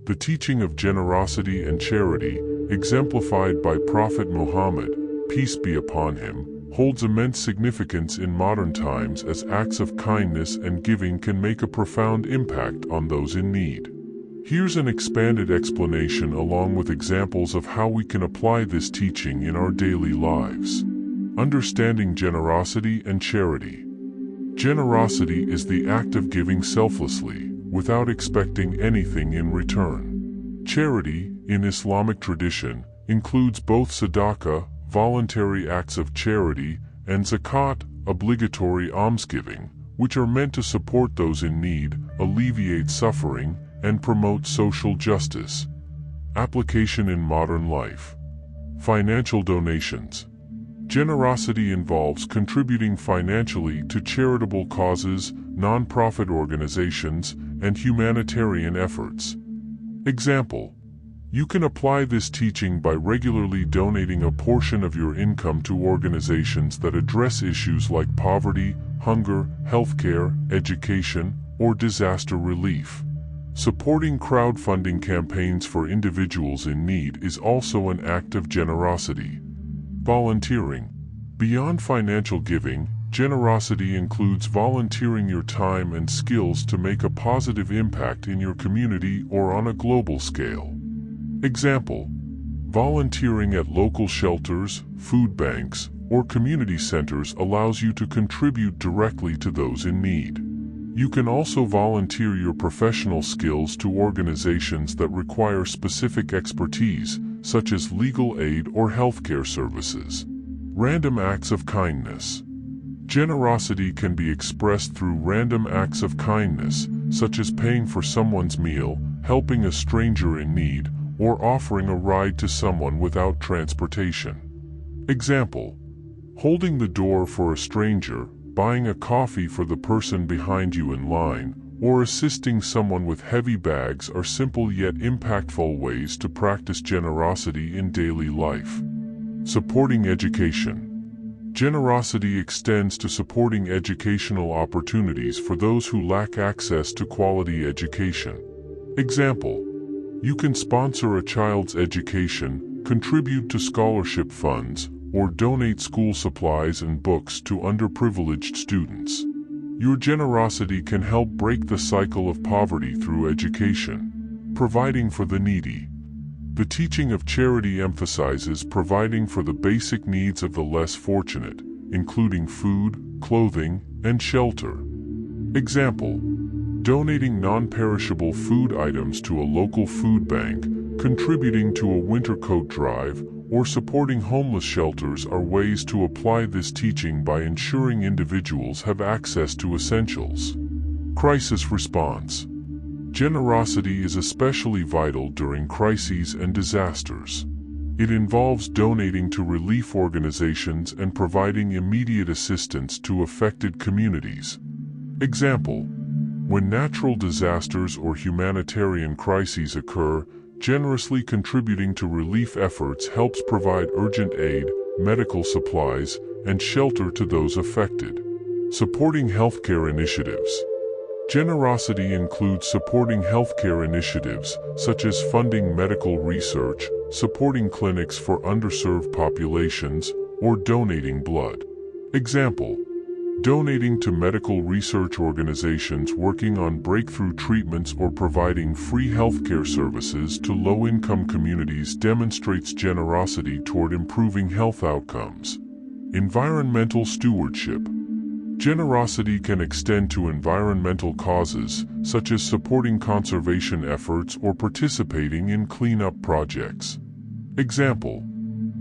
The teaching of generosity and charity, exemplified by Prophet Muhammad, peace be upon him, holds immense significance in modern times as acts of kindness and giving can make a profound impact on those in need. Here's an expanded explanation along with examples of how we can apply this teaching in our daily lives. Understanding generosity and charity. Generosity is the act of giving selflessly, without expecting anything in return. Charity, in Islamic tradition, includes both sadaqah, voluntary acts of charity, and zakat, obligatory almsgiving, which are meant to support those in need, alleviate suffering, and promote social justice. Application in modern life. Financial donations. Generosity involves contributing financially to charitable causes, non-profit organizations, and humanitarian efforts. Example: you can apply this teaching by regularly donating a portion of your income to organizations that address issues like poverty, hunger, healthcare, education, or disaster relief. Supporting crowdfunding campaigns for individuals in need is also an act of generosity. Volunteering. Beyond financial giving, generosity includes volunteering your time and skills to make a positive impact in your community or on a global scale. Example: volunteering at local shelters, food banks, or community centers allows you to contribute directly to those in need. You can also volunteer your professional skills to organizations that require specific expertise, such as legal aid or healthcare services. Random acts of kindness. Generosity can be expressed through random acts of kindness, such as paying for someone's meal, helping a stranger in need, or offering a ride to someone without transportation. Example: holding the door for a stranger, buying a coffee for the person behind you in line, or assisting someone with heavy bags are simple yet impactful ways to practice generosity in daily life. Supporting education. Generosity extends to supporting educational opportunities for those who lack access to quality education. Example: you can sponsor a child's education, contribute to scholarship funds, or donate school supplies and books to underprivileged students. Your generosity can help break the cycle of poverty through education. Providing for the needy. The teaching of charity emphasizes providing for the basic needs of the less fortunate, including food, clothing, and shelter. Example: donating non-perishable food items to a local food bank, contributing to a winter coat drive, or supporting homeless shelters are ways to apply this teaching by ensuring individuals have access to essentials. Crisis response. Generosity is especially vital during crises and disasters. It involves donating to relief organizations and providing immediate assistance to affected communities. Example: when natural disasters or humanitarian crises occur, generously contributing to relief efforts helps provide urgent aid, medical supplies, and shelter to those affected. Supporting healthcare initiatives. Generosity includes supporting healthcare initiatives, such as funding medical research, supporting clinics for underserved populations, or donating blood. Example: donating to medical research organizations working on breakthrough treatments or providing free healthcare services to low-income communities demonstrates generosity toward improving health outcomes. Environmental stewardship. Generosity can extend to environmental causes, such as supporting conservation efforts or participating in cleanup projects. Example: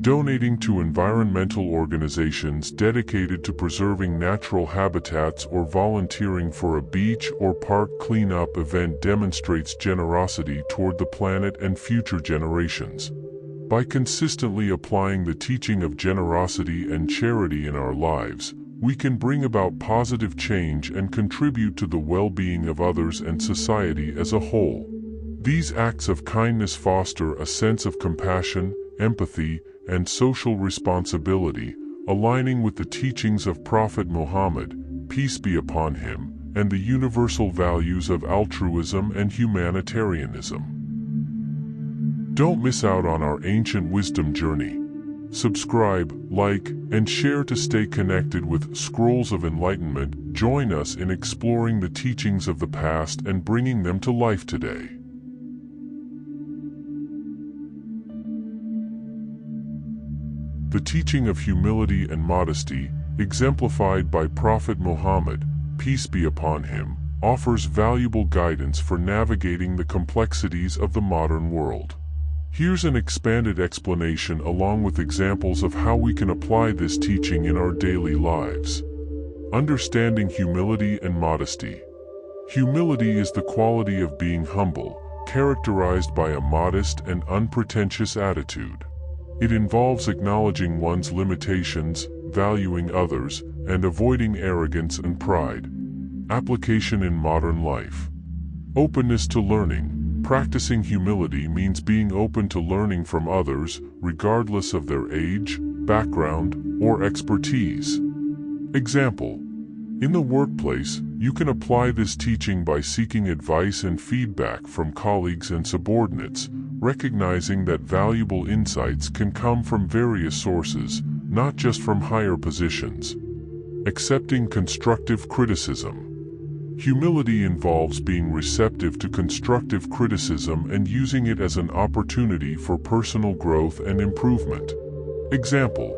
donating to environmental organizations dedicated to preserving natural habitats or volunteering for a beach or park cleanup event demonstrates generosity toward the planet and future generations. By consistently applying the teaching of generosity and charity in our lives, we can bring about positive change and contribute to the well-being of others and society as a whole. These acts of kindness foster a sense of compassion, empathy, and social responsibility, aligning with the teachings of Prophet Muhammad, peace be upon him, and the universal values of altruism and humanitarianism. Don't miss out on our ancient wisdom journey. Subscribe, like, and share to stay connected with Scrolls of Enlightenment. Join us in exploring the teachings of the past and bringing them to life today. The teaching of humility and modesty, exemplified by Prophet Muhammad, peace be upon him, offers valuable guidance for navigating the complexities of the modern world. Here's an expanded explanation along with examples of how we can apply this teaching in our daily lives. Understanding humility and modesty. Humility is the quality of being humble, characterized by a modest and unpretentious attitude. It involves acknowledging one's limitations, valuing others, and avoiding arrogance and pride. Application in modern life. Openness to learning. Practicing humility means being open to learning from others, regardless of their age, background, or expertise. Example: in the workplace, you can apply this teaching by seeking advice and feedback from colleagues and subordinates, recognizing that valuable insights can come from various sources, not just from higher positions. Accepting constructive criticism. Humility involves being receptive to constructive criticism and using it as an opportunity for personal growth and improvement. Example: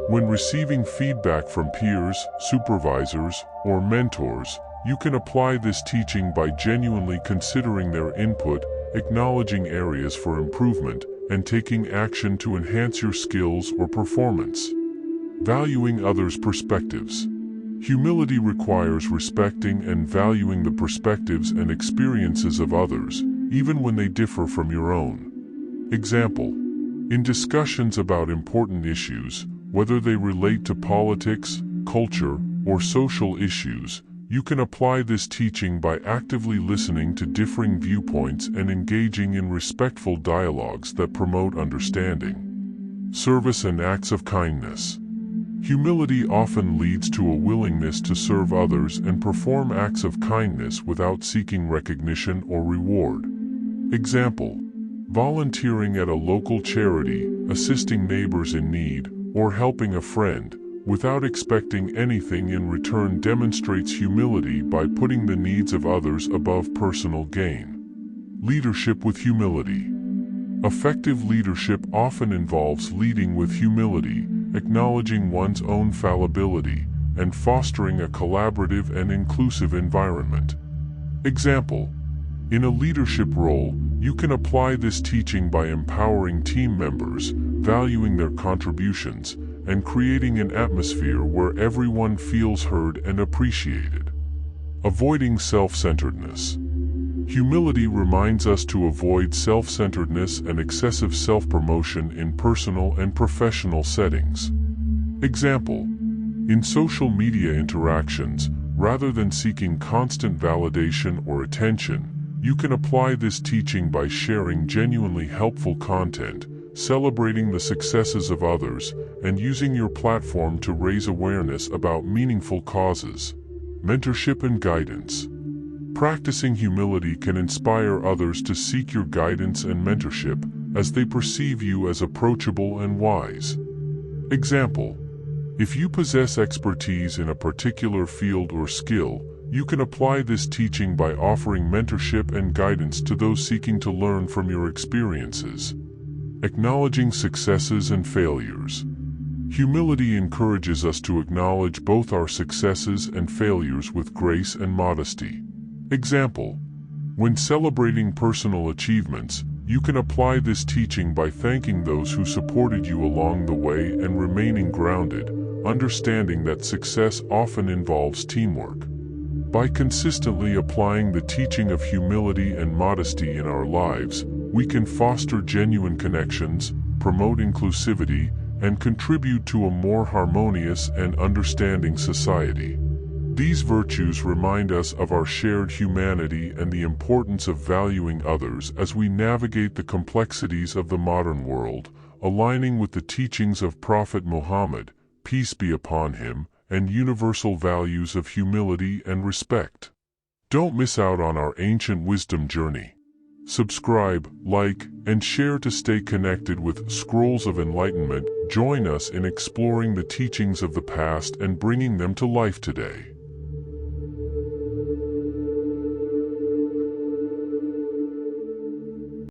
when receiving feedback from peers, supervisors, or mentors, you can apply this teaching by genuinely considering their input, acknowledging areas for improvement, and taking action to enhance your skills or performance. Valuing others' perspectives. Humility requires respecting and valuing the perspectives and experiences of others, even when they differ from your own. Example: in discussions about important issues, whether they relate to politics, culture, or social issues, you can apply this teaching by actively listening to differing viewpoints and engaging in respectful dialogues that promote understanding. Service and acts of kindness. Humility often leads to a willingness to serve others and perform acts of kindness without seeking recognition or reward. Example: volunteering at a local charity, assisting neighbors in need, or helping a friend, without expecting anything in return demonstrates humility by putting the needs of others above personal gain. Leadership with humility. Effective leadership often involves leading with humility, acknowledging one's own fallibility, and fostering a collaborative and inclusive environment. Example: in a leadership role, you can apply this teaching by empowering team members, valuing their contributions, and creating an atmosphere where everyone feels heard and appreciated. Avoiding self-centeredness. Humility reminds us to avoid self-centeredness and excessive self-promotion in personal and professional settings. Example: in social media interactions, rather than seeking constant validation or attention, you can apply this teaching by sharing genuinely helpful content, celebrating the successes of others, and using your platform to raise awareness about meaningful causes. Mentorship and guidance. Practicing humility can inspire others to seek your guidance and mentorship, as they perceive you as approachable and wise. Example: if you possess expertise in a particular field or skill, you can apply this teaching by offering mentorship and guidance to those seeking to learn from your experiences. Acknowledging successes and failures. Humility encourages us to acknowledge both our successes and failures with grace and modesty. Example: when celebrating personal achievements, you can apply this teaching by thanking those who supported you along the way and remaining grounded, understanding that success often involves teamwork. By consistently applying the teaching of humility and modesty in our lives, we can foster genuine connections, promote inclusivity, and contribute to a more harmonious and understanding society. These virtues remind us of our shared humanity and the importance of valuing others as we navigate the complexities of the modern world, aligning with the teachings of Prophet Muhammad, peace be upon him, and universal values of humility and respect. Don't miss out on our ancient wisdom journey. Subscribe, like, and share to stay connected with Scrolls of Enlightenment. Join us in exploring the teachings of the past and bringing them to life today.